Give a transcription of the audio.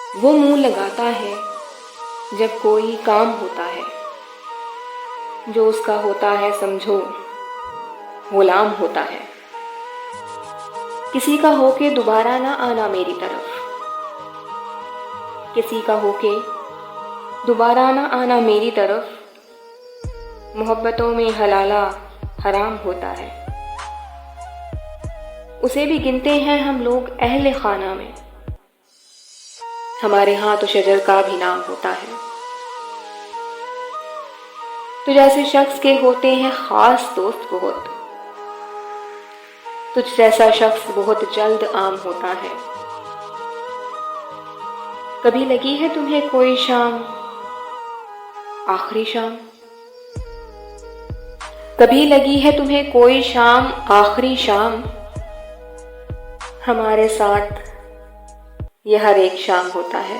वो मुंह लगाता है जब कोई काम होता है, जो उसका होता है समझो गुलाम होता है। किसी का होके दोबारा ना आना मेरी तरफ, किसी का होके दोबारा ना आना मेरी तरफ। मोहब्बतों में हलाला हराम होता है, उसे भी गिनते हैं हम लोग अहले खाना में। हमारे यहाँ तो शजर का भी नाम होता है। तो जैसे शख्स के होते हैं खास दोस्त बहुत, तुझ जैसा शख्स बहुत जल्द आम होता है। कभी लगी है तुम्हें कोई शाम आखिरी शाम, कभी लगी है तुम्हें कोई शाम आखिरी शाम। हमारे साथ यह हर एक शाम होता है।